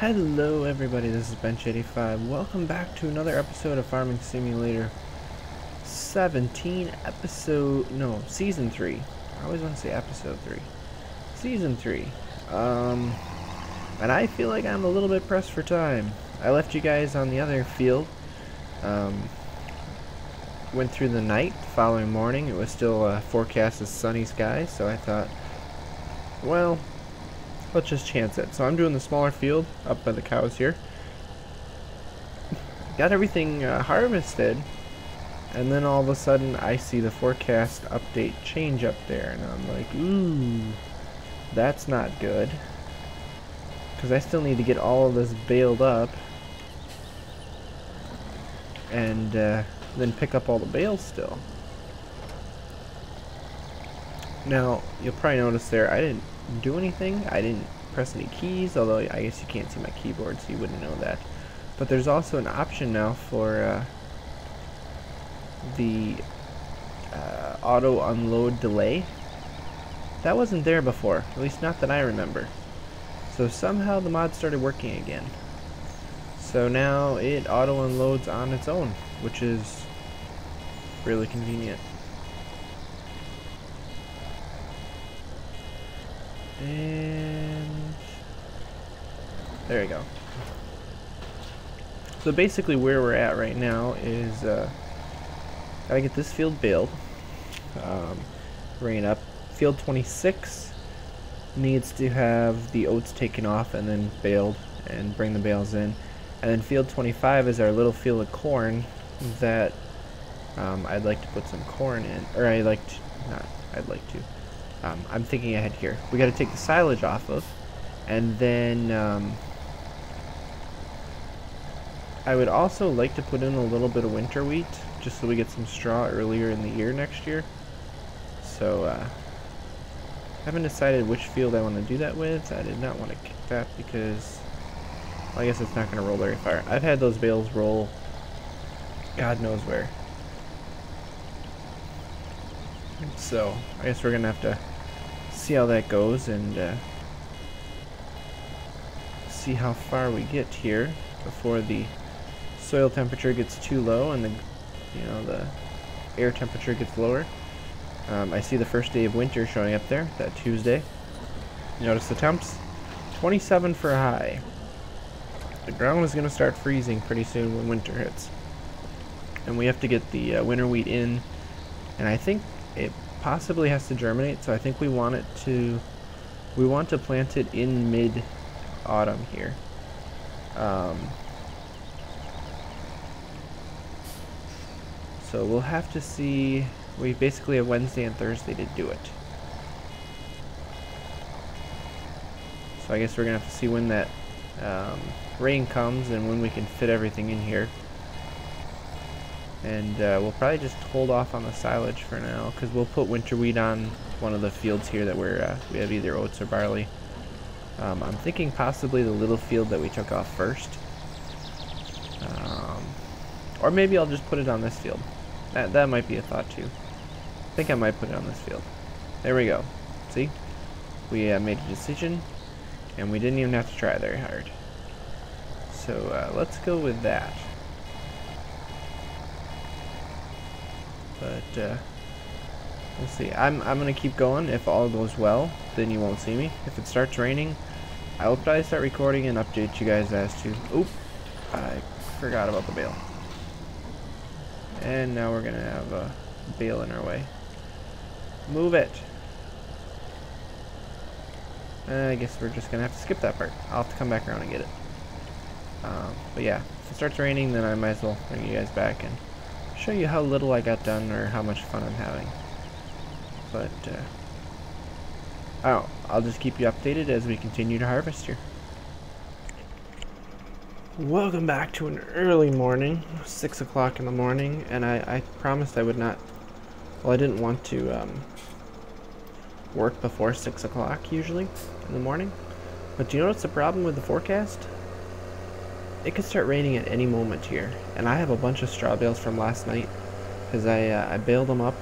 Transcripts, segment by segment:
Hello everybody, this is Bench85. Welcome back to another episode of Farming Simulator 17, Season 3. I always want to say Episode 3. Season 3. And I feel like I'm a little bit pressed for time. I left you guys on the other field. Went through the night, the following morning. It was still forecast as sunny skies, so I thought, well, let's just chance it. So I'm doing the smaller field up by the cows here. Got everything harvested, and then all of a sudden I see the forecast update change up there, and I'm like, ooh, that's not good. Because I still need to get all of this baled up, and then pick up all the bales still. Now, you'll probably notice there, I didn't do anything. I didn't press any keys, although I guess you can't see my keyboard, so you wouldn't know that. But there's also an option now for the auto unload delay. That wasn't there before, at least not that I remember. So somehow the mod started working again. So now it auto unloads on its own, which is really convenient. And there we go. So basically where we're at right now is gotta get this field baled. Bring it up. Field 26 needs to have the oats taken off and then baled and bring the bales in. And then field 25 is our little field of corn that I'd like to put some corn in, or I'm thinking ahead here. We got to take the silage off of, and then I would also like to put in a little bit of winter wheat, just so we get some straw earlier in the year next year. So I haven't decided which field I want to do that with. I did not want to kick that because, well, I guess it's not going to roll very far. I've had those bales roll God knows where. So I guess we're going to have to see how that goes and see how far we get here before the soil temperature gets too low and the air temperature gets lower. I see the first day of winter showing up there, that Tuesday. Notice the temps, 27 for a high. The ground is going to start freezing pretty soon when winter hits, and we have to get the winter wheat in, and I think it possibly has to germinate, so I think we want to plant it in mid-autumn here. So we'll have to see. We basically have Wednesday and Thursday to do it. So I guess we're gonna have to see when that rain comes and when we can fit everything in here. And we'll probably just hold off on the silage for now, because we'll put winter wheat on one of the fields here that we have either oats or barley. I'm thinking possibly the little field that we took off first. Or maybe I'll just put it on this field. That might be a thought too. I think I might put it on this field. There we go. See? We made a decision, and we didn't even have to try very hard. So let's go with that. But we'll see. I'm gonna keep going. If all goes well, then you won't see me. If it starts raining, I will probably start recording and update you guys as to. Oop! I forgot about the bale. And now we're gonna have a bale in our way. Move it. I guess we're just gonna have to skip that part. I'll have to come back around and get it. But yeah, if it starts raining, then I might as well bring you guys back and show you how little I got done or how much fun I'm having. But I'll just keep you updated as we continue to harvest here. Welcome back to an early morning, 6 o'clock in the morning, and I promised I would not, well, I didn't want to work before 6 o'clock usually in the morning. But do you know what's the problem with the forecast? It could start raining at any moment here, and I have a bunch of straw bales from last night because I baled them up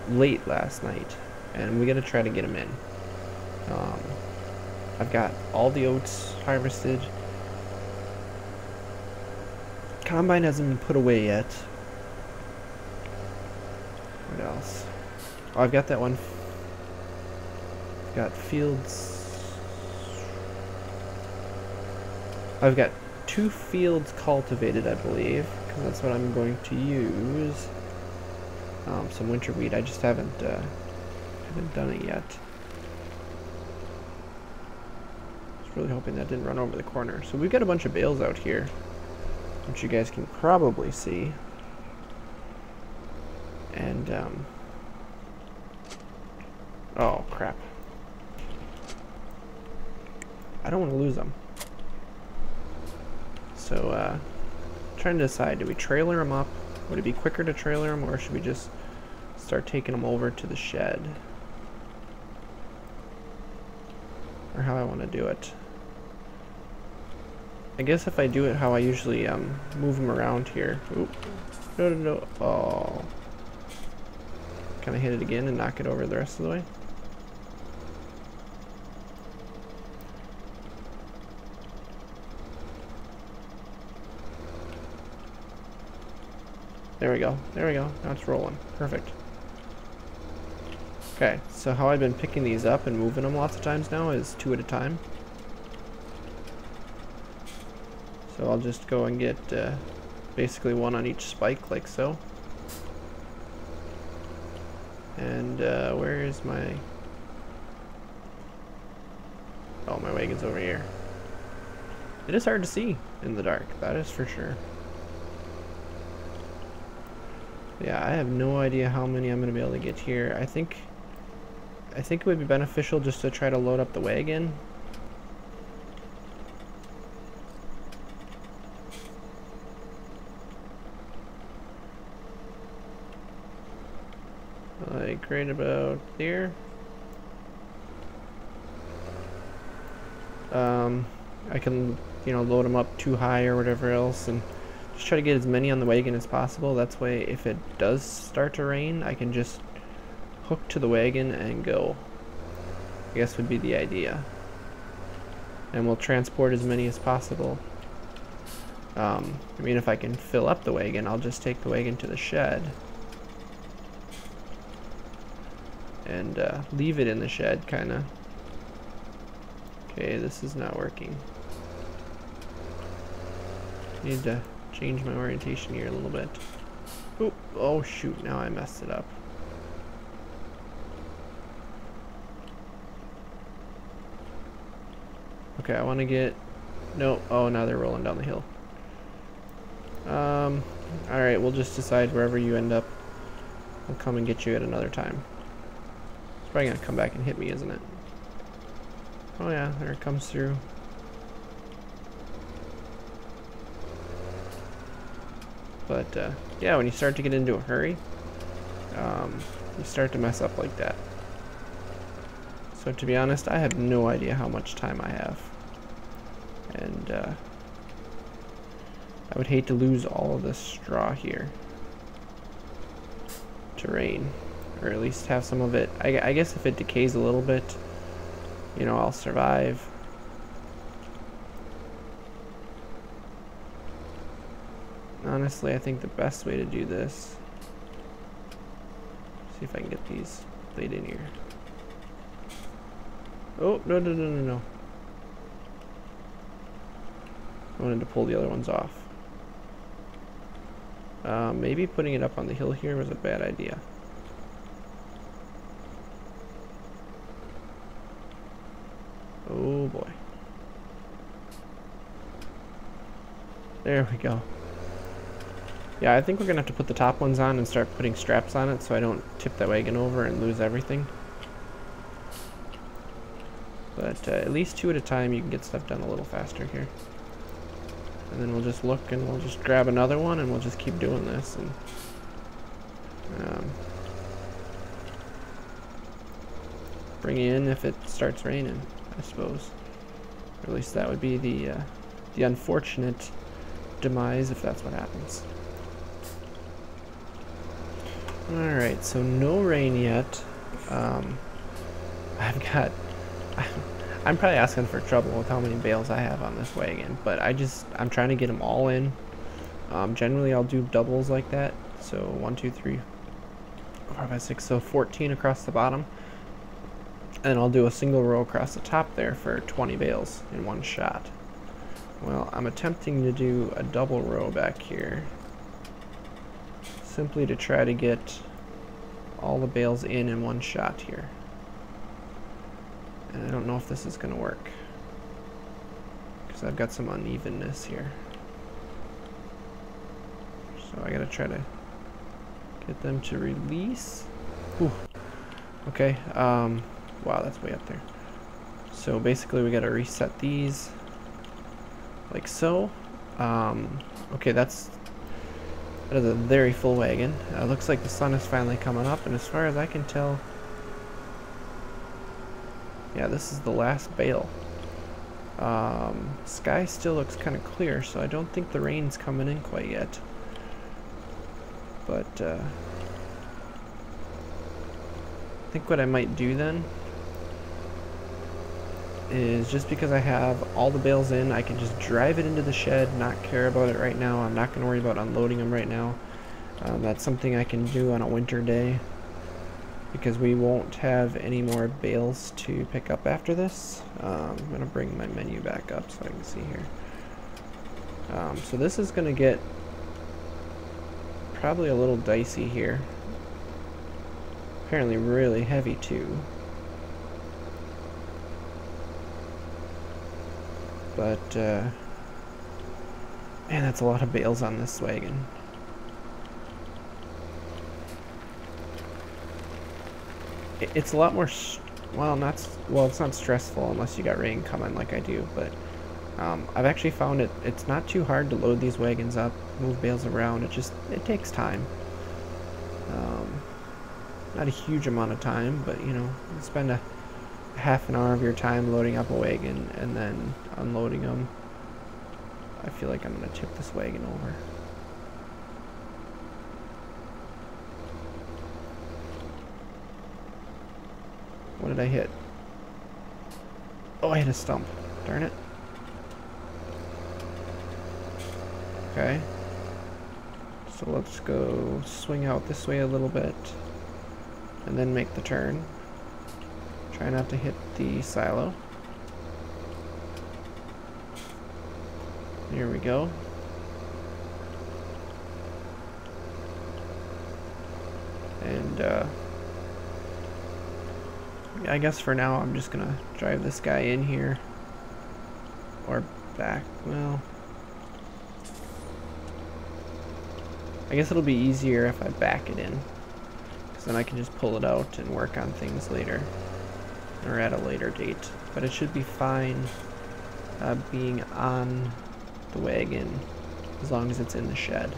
late last night, and we gotta try to get them in. I've got all the oats harvested. Combine hasn't been put away yet. What else? Oh, I've got that one. Got fields. I've got 2 fields cultivated, I believe, because that's what I'm going to use. Some winter wheat. I just haven't done it yet. Just really hoping that didn't run over the corner. So we've got a bunch of bales out here, which you guys can probably see. And oh crap! I don't want to lose them. So, trying to decide, do we trailer them up? Would it be quicker to trailer them, or should we just start taking them over to the shed? Or how I want to do it. I guess if I do it how I usually move them around here. Oop. No. Oh. Can I hit it again and knock it over the rest of the way? There we go. There we go. Now it's rolling. Perfect. Okay, so how I've been picking these up and moving them lots of times now is 2 at a time. So I'll just go and get basically 1 on each spike, like so. And where is my... Oh, my wagon's over here. It is hard to see in the dark, that is for sure. Yeah, I have no idea how many I'm going to be able to get here. I think it would be beneficial just to try to load up the wagon. Like right about there. I can, you know, load them up too high or whatever else, and just try to get as many on the wagon as possible. That's way, if it does start to rain, I can just hook to the wagon and go. I guess would be the idea. And we'll transport as many as possible. I mean, if I can fill up the wagon, I'll just take the wagon to the shed and leave it in the shed, kind of. Okay, this is not working. Need to change my orientation here a little bit. Oop, oh shoot, now I messed it up. Okay, I want to get... No, oh, now they're rolling down the hill. Alright, we'll just decide wherever you end up. We'll come and get you at another time. It's probably gonna come back and hit me, isn't it? Oh yeah, there it comes through. But yeah, when you start to get into a hurry, you start to mess up like that. So to be honest, I have no idea how much time I have. And I would hate to lose all of this straw here to rain. Or at least have some of it. I guess if it decays a little bit, you know, I'll survive. Honestly, I think the best way to do this... See if I can get these laid in here. Oh, no. I wanted to pull the other ones off. Maybe putting it up on the hill here was a bad idea. Oh boy. There we go. Yeah, I think we're gonna have to put the top ones on and start putting straps on it so I don't tip that wagon over and lose everything. But at least 2 at a time, you can get stuff done a little faster here. And then we'll just look and we'll just grab another one and we'll just keep doing this. And bring you in if it starts raining, I suppose. Or at least that would be the unfortunate demise if that's what happens. Alright, so no rain yet. I I'm probably asking for trouble with how many bales I have on this wagon, but I'm trying to get them all in. Generally I'll do doubles like that, so 1, 2, 3, 4, 5, 6, so 14 across the bottom, and I'll do a single row across the top there for 20 bales in one shot. Well, I'm attempting to do a double row back here, simply to try to get all the bales in one shot here. And I don't know if this is going to work, because I've got some unevenness here. So I gotta try to get them to release. Whew. Okay, wow, that's way up there. So basically we gotta reset these like so. Okay, that is a very full wagon. Looks like the sun is finally coming up, and as far as I can tell, yeah, this is the last bale. Sky still looks kind of clear, so I don't think the rain's coming in quite yet. But I think what I might do then is, just because I have all the bales in, I can just drive it into the shed, not care about it right now. I'm not going to worry about unloading them right now. That's something I can do on a winter day, because we won't have any more bales to pick up after this. I'm going to bring my menu back up so I can see here. So this is going to get probably a little dicey here. Apparently really heavy too. But man, that's a lot of bales on this wagon. It's a lot more, it's not stressful unless you got rain coming like I do, but I've actually found it's not too hard to load these wagons up, move bales around. It takes time. Not a huge amount of time, but you know, you spend a half an hour of your time loading up a wagon and then unloading them. I feel like I'm gonna tip this wagon over. What did I hit? Oh, I hit a stump. Darn it. Okay. So let's go swing out this way a little bit and then make the turn. Try not to hit the silo. Here we go. And I guess for now I'm just gonna drive this guy in here or back. Well, I guess it'll be easier if I back it in, because then I can just pull it out and work on things later or at a later date. But it should be fine being on the wagon as long as it's in the shed.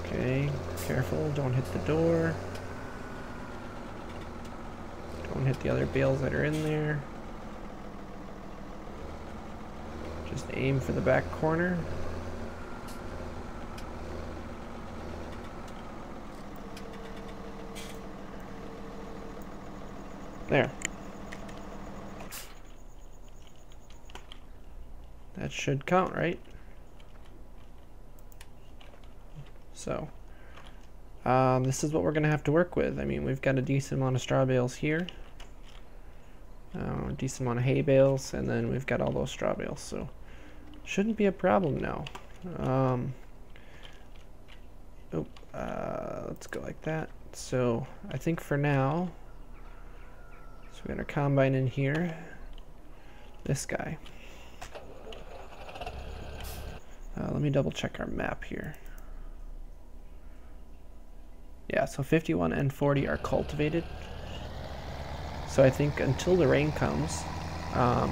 Okay, careful, don't hit the door. Don't hit the other bales that are in there. Just aim for the back corner. There. That should count, right? So, this is what we're going to have to work with. I mean, we've got a decent amount of straw bales here. A decent amount of hay bales, and then we've got all those straw bales, so shouldn't be a problem now. Let's go like that. So I think for now, so we got our combine in here. This guy. Let me double check our map here. Yeah, so 51 and 40 are cultivated. So I think until the rain comes, I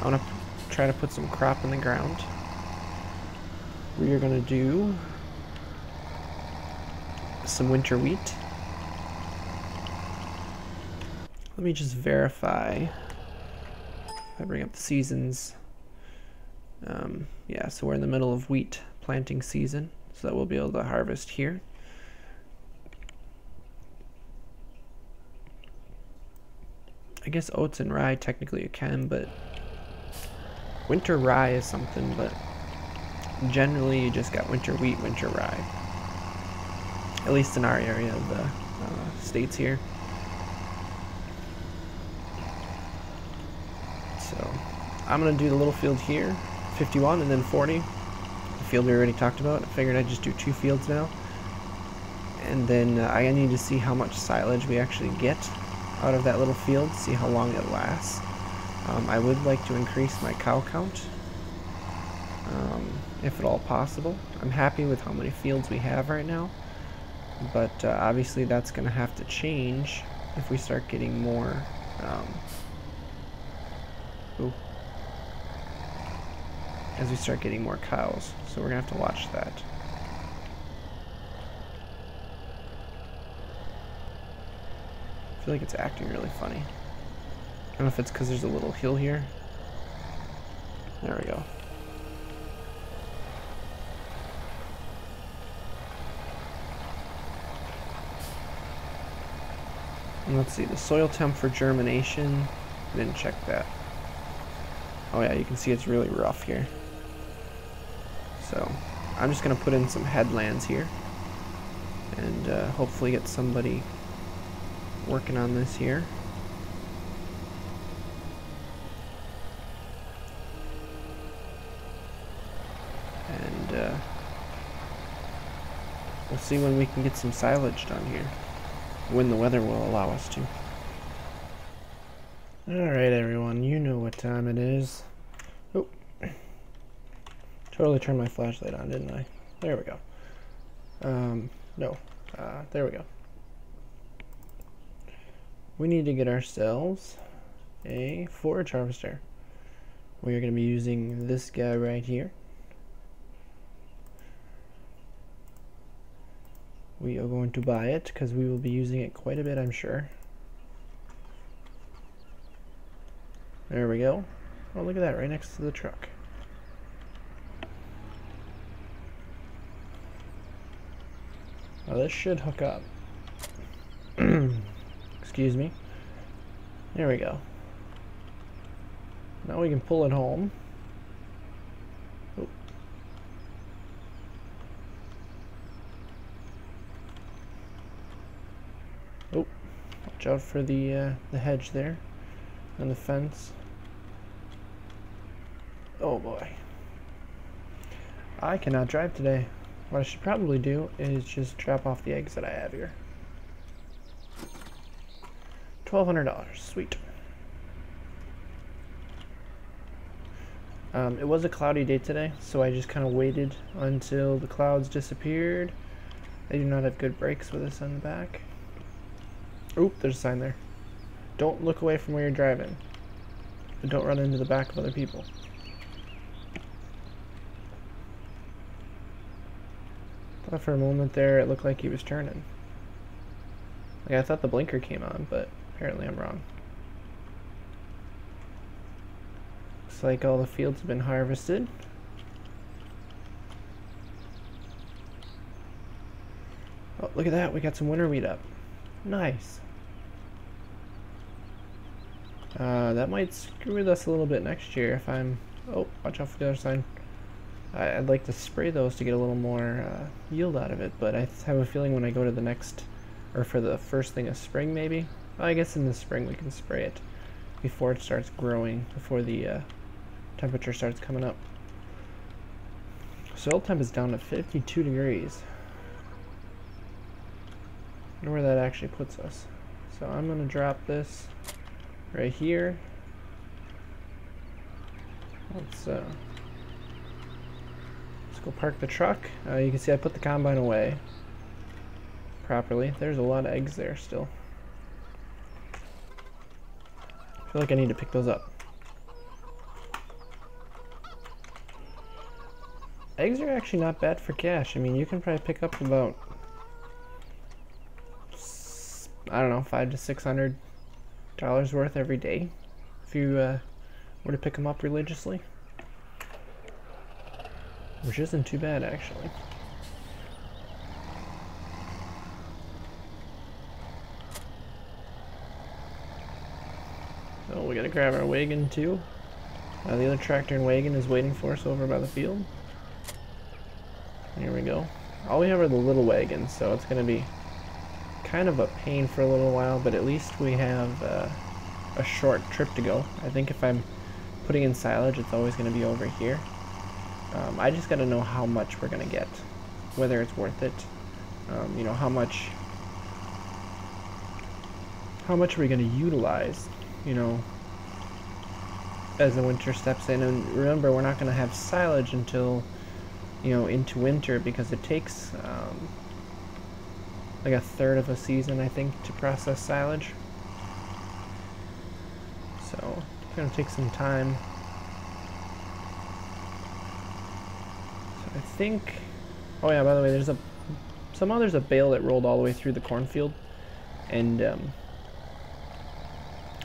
want to try to put some crop in the ground. We are going to do some winter wheat. Let me just verify. If I bring up the seasons. Yeah, so we're in the middle of wheat planting season. so that we'll be able to harvest here. I guess oats and rye technically you can, but winter rye is something, but generally you just got winter wheat, winter rye. At least in our area of the states here. So I'm going to do the little field here, 51 and then 40. The field we already talked about. I figured I'd just do 2 fields now. And then I need to see how much silage we actually get out of that little field, see how long it lasts. I would like to increase my cow count, if at all possible. I'm happy with how many fields we have right now, but obviously that's going to have to change if we start getting more as we start getting more cows, so we're going to have to watch that. I feel like it's acting really funny. I don't know if it's because there's a little hill here. There we go. And let's see, the soil temp for germination. Didn't check that. Oh yeah, you can see it's really rough here. So I'm just going to put in some headlands here and hopefully get somebody working on this here. And we'll see when we can get some silage done here, when the weather will allow us to. Alright everyone, you know what time it is. Oh, totally turned my flashlight on, didn't I? There we go. There we go. We need to get ourselves a forage harvester. We are going to be using this guy right here. We are going to buy it because we will be using it quite a bit, I'm sure. There we go. Oh, look at that, right next to the truck. Now this should hook up. Excuse me. There we go. Now we can pull it home. Oh. Oh, watch out for the hedge there and the fence. Oh boy. I cannot drive today. What I should probably do is just drop off the eggs that I have here. $1,200, sweet. It was a cloudy day today, so I just kind of waited until the clouds disappeared. They do not have good brakes with this on the back. Oop, there's a sign there. Don't look away from where you're driving, but don't run into the back of other people. Thought for a moment there it looked like he was turning. Like I thought the blinker came on, but apparently I'm wrong. Looks like all the fields have been harvested. Oh, look at that, we got some winter wheat up. Nice. That might screw with us a little bit next year if I'm... Oh, watch out for the other side. I'd like to spray those to get a little more yield out of it, but I have a feeling when I go to the next, or for the first thing of spring maybe, well, I guess in the spring we can spray it before it starts growing, before the temperature starts coming up. Soil temp is down to 52 degrees. I wonder where that actually puts us. So I'm going to drop this right here. Let's go park the truck. You can see I put the combine away properly. There's a lot of eggs there still. I feel like I need to pick those up. Eggs are actually not bad for cash. I mean, you can probably pick up about, I don't know, $500 to $600 worth every day if you were to pick them up religiously. Which isn't too bad, actually. we gotta grab our wagon too. The other tractor and wagon is waiting for us over by the field. Here we go. All we have are the little wagons, so it's gonna be kind of a pain for a little while, but at least we have a short trip to go. I think if I'm putting in silage, it's always gonna be over here. I just gotta know how much we're gonna get, whether it's worth it. You know, how much are we gonna utilize, you know, as the winter steps in. And remember, we're not gonna have silage until, you know, into winter, because it takes like a third of a season, I think, to process silage. So it's gonna take some time. So I think, oh yeah, by the way, there's there's a bale that rolled all the way through the cornfield and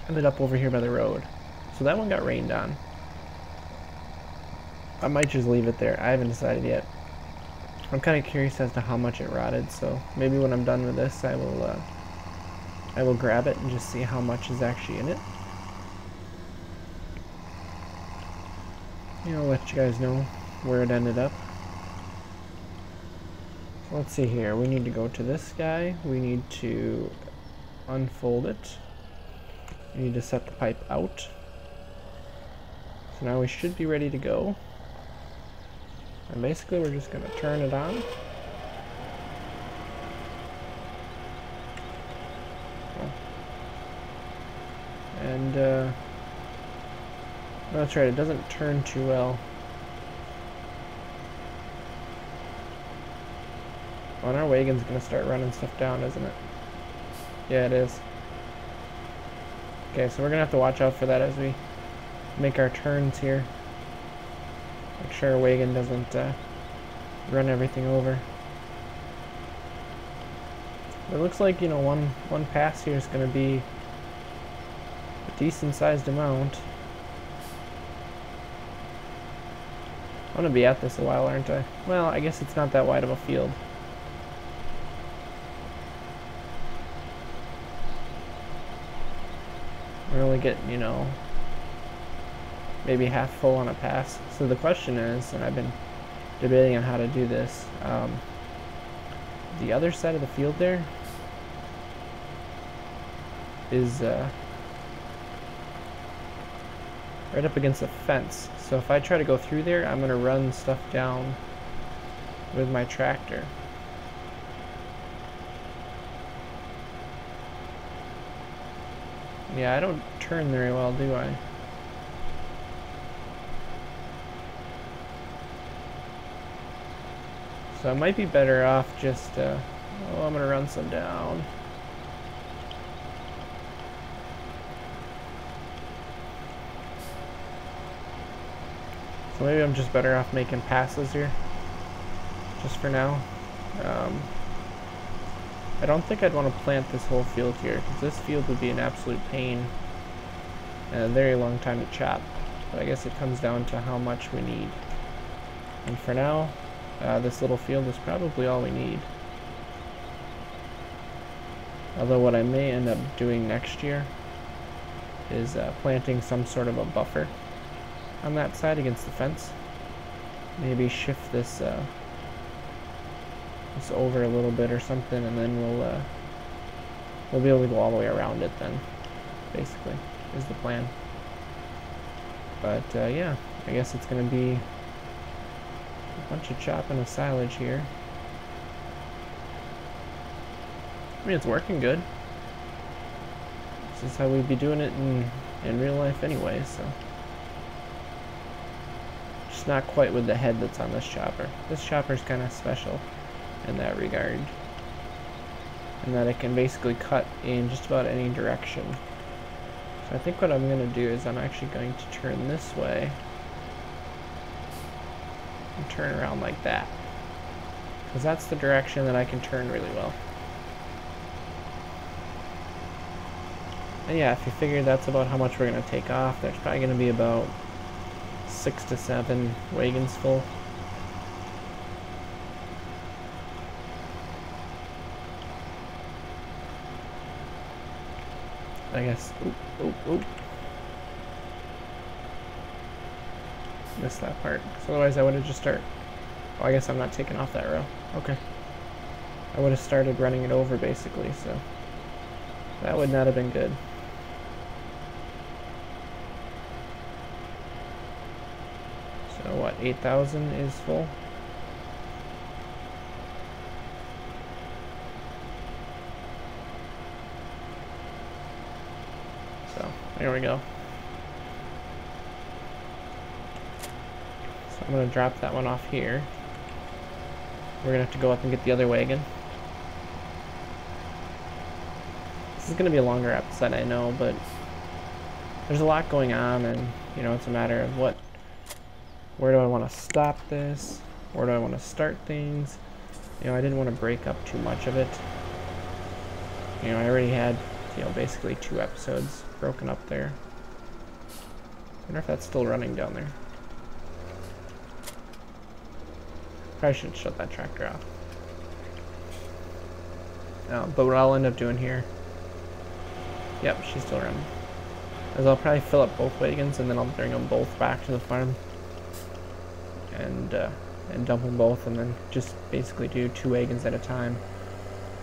ended up over here by the road. So that one got rained on. I might just leave it there. I haven't decided yet. I'm kind of curious as to how much it rotted, so maybe when I'm done with this, I will grab it and just see how much is actually in it. You know, let you guys know where it ended up. So let's see here. We need to go to this guy. We need to unfold it. We need to set the pipe out. So now we should be ready to go. And basically we're just going to turn it on. And that's right, it doesn't turn too well. Well, and our wagon's going to start running stuff down, isn't it? Yeah, it is. Okay, so we're going to have to watch out for that as we make our turns here. Make sure our wagon doesn't run everything over. It looks like, you know, one pass here is going to be a decent sized amount. I'm going to be at this a while, aren't I? Well, I guess it's not that wide of a field. We're only getting, you know, maybe half full on a pass. So the question is, and I've been debating on how to do this, the other side of the field there is right up against the fence. So if I try to go through there, I'm going to run stuff down with my tractor. Yeah, I don't turn very well, do I? So I might be better off just, oh, I'm gonna run some down. So maybe I'm just better off making passes here, just for now. I don't think I'd want to plant this whole field here, because this field would be an absolute pain and a very long time to chop. But I guess it comes down to how much we need. And for now, this little field is probably all we need. Although what I may end up doing next year is planting some sort of a buffer on that side against the fence. Maybe shift this this over a little bit or something, and then we'll be able to go all the way around it then, basically, is the plan. But yeah, I guess it's going to be a bunch of chopping of silage here. I mean, it's working good. This is how we'd be doing it in real life anyway, so. Just not quite with the head that's on this chopper. This chopper's kind of special in that regard, and that it can basically cut in just about any direction. So I think what I'm going to do is I'm actually going to turn this way and turn around like that, because that's the direction that I can turn really well. And yeah, if you figure that's about how much we're going to take off, there's probably going to be about 6 to 7 wagons full. I guess. Oop, oop, oop. missed that part. Because otherwise I would have just started... Oh, I guess I'm not taking off that row. Okay. I would have started running it over, basically, so... That would not have been good. So what, 8,000 is full? So, there we go. So I'm going to drop that one off here. We're going to have to go up and get the other wagon. This is going to be a longer episode, I know, but there's a lot going on, and, you know, it's a matter of where do I want to stop this? Where do I want to start things? You know, I didn't want to break up too much of it. You know, I already had, you know, basically 2 episodes broken up there. I wonder if that's still running down there. Probably should shut that tractor off. But what I'll end up doing here... Yep, she's still running. Is I'll probably fill up both wagons, and then I'll bring them both back to the farm. And dump them both, and then just basically do 2 wagons at a time.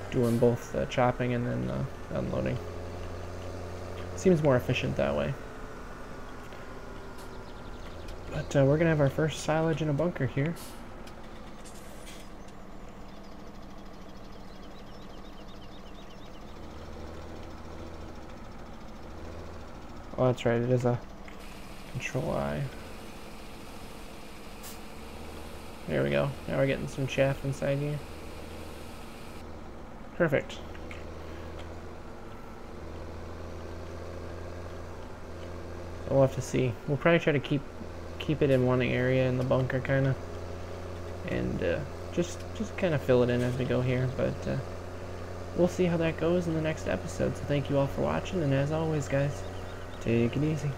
Doing both the chopping and then unloading. Seems more efficient that way. But we're going to have our first silage in a bunker here. Oh, that's right, it is a Control-I. There we go. Now we're getting some chaff inside here. Perfect. We'll have to see. We'll probably try to keep it in one area in the bunker, kind of, and just kind of fill it in as we go here. But we'll see how that goes in the next episode. So thank you all for watching, and as always, guys, take it easy.